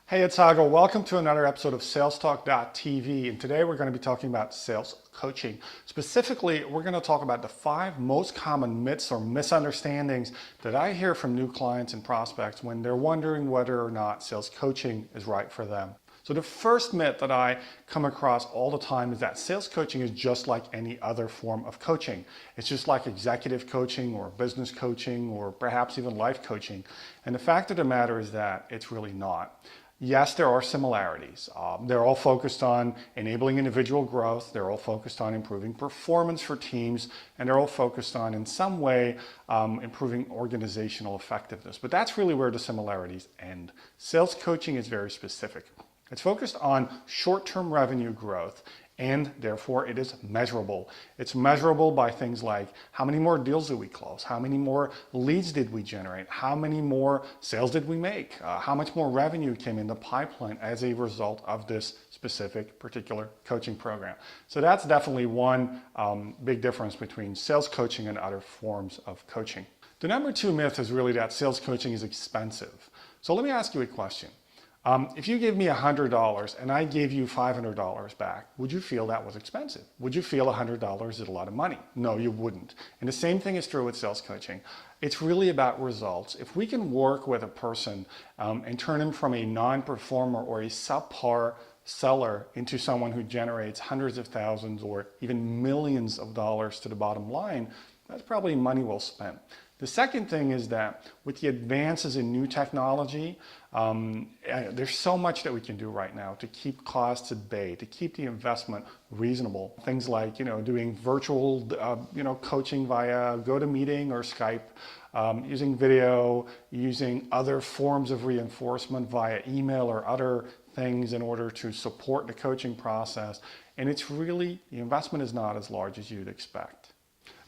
Hey, it's Hago. Welcome to another episode of salestalk.tv, and today we're going to be talking about sales coaching. Specifically, we're going to talk about the 5 most common myths or misunderstandings that I hear from new clients and prospects when they're wondering whether or not sales coaching is right for them. So the first myth that I come across all the time is that sales coaching is just like any other form of coaching. It's just like executive coaching or business coaching or perhaps even life coaching. And the fact of the matter is that it's really not. Yes, there are similarities. They're all focused on enabling individual growth. They're all focused on improving performance for teams, and they're all focused on, in some way, improving organizational effectiveness. But that's really where the similarities end. Sales coaching is very specific. It's focused on short-term revenue growth, and therefore it is measurable. It's measurable by things like how many more deals did we close? How many more leads did we generate? How many more sales did we make? How much more revenue came in the pipeline as a result of this specific particular coaching program? So that's definitely one big difference between sales coaching and other forms of coaching. The number 2 myth is really that sales coaching is expensive. So let me ask you a question. If you gave me $100 and I gave you $500 back, would you feel that was expensive? Would you feel $100 is a lot of money? No, you wouldn't. And the same thing is true with sales coaching. It's really about results. If we can work with a person and turn him from a non-performer or a subpar seller into someone who generates hundreds of thousands or even millions of dollars to the bottom line, that's probably money well spent. The second thing is that with the advances in new technology, there's so much that we can do right now to keep costs at bay, to keep the investment reasonable. Things like, doing virtual, coaching via GoToMeeting or Skype, using video, using other forms of reinforcement via email or other things in order to support the coaching process. And it's really, the investment is not as large as you'd expect.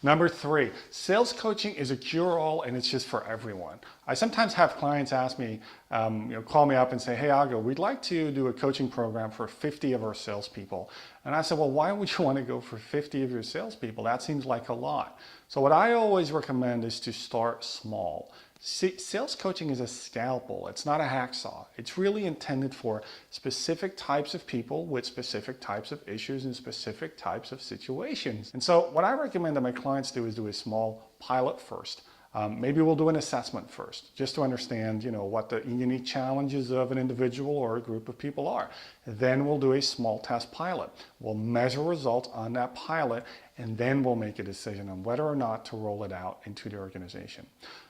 Number 3, sales coaching is a cure-all and it's just for everyone. I sometimes have clients ask me, call me up and say, hey, Ago, we'd like to do a coaching program for 50 of our salespeople. And I said, well, why would you want to go for 50 of your salespeople? That seems like a lot. So what I always recommend is to start small. See, sales coaching is a scalpel. It's not a hacksaw. It's really intended for specific types of people with specific types of issues and specific types of situations. And so what I recommend that my clients do is do a small pilot first. Maybe we'll do an assessment first, just to understand, what the unique challenges of an individual or a group of people are. Then we'll do a small test pilot. We'll measure results on that pilot, and then we'll make a decision on whether or not to roll it out into the organization.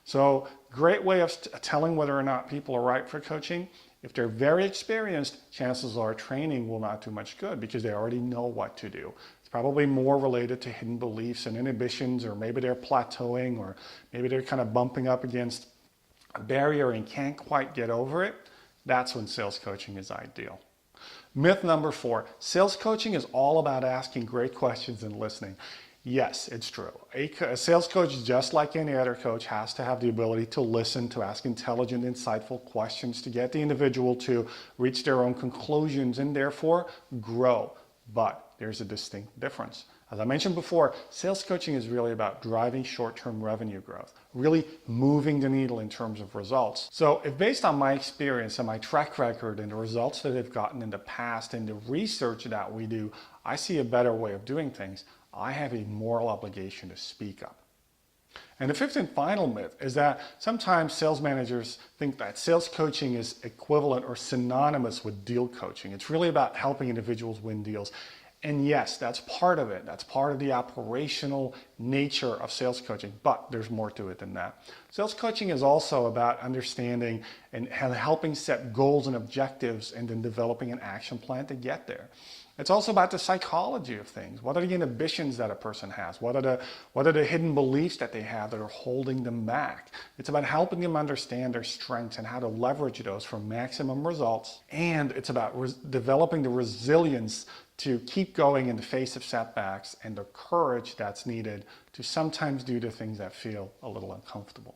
So, great way of telling whether or not people are right for coaching. If they're very experienced, chances are training will not do much good because they already know what to do. It's probably more related to hidden beliefs and inhibitions, or maybe they're plateauing, or maybe they're kind of bumping up against a barrier and can't quite get over it. That's when sales coaching is ideal. Myth number 4, sales coaching is all about asking great questions and listening. Yes, it's true. A sales coach, just like any other coach, has to have the ability to listen, to ask intelligent, insightful questions, to get the individual to reach their own conclusions and therefore grow. But there's a distinct difference. As I mentioned before, sales coaching is really about driving short-term revenue growth, really moving the needle in terms of results. So if based on my experience and my track record and the results that I've gotten in the past and the research that we do, I see a better way of doing things, I have a moral obligation to speak up. And the 5th and final myth is that sometimes sales managers think that sales coaching is equivalent or synonymous with deal coaching. It's really about helping individuals win deals. And yes, that's part of it. That's part of the operational nature of sales coaching, but there's more to it than that. Sales coaching is also about understanding and helping set goals and objectives and then developing an action plan to get there. It's also about the psychology of things. What are the inhibitions that a person has? What are the hidden beliefs that they have that are holding them back? It's about helping them understand their strengths and how to leverage those for maximum results. And it's about developing the resilience to keep going in the face of setbacks and the courage that's needed to sometimes do the things that feel a little uncomfortable.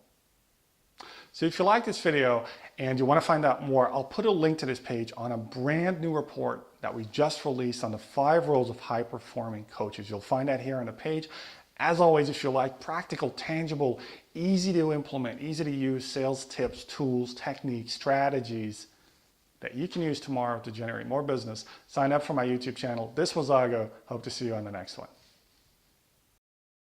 So if you like this video and you want to find out more, I'll put a link to this page on a brand new report that we just released on the 5 roles of high-performing coaches. You'll find that here on the page. As always, if you like practical, tangible, easy to implement, easy to use sales tips, tools, techniques, strategies, that you can use tomorrow to generate more business. Sign up for my YouTube channel. This was Ago. Hope to see you on the next one.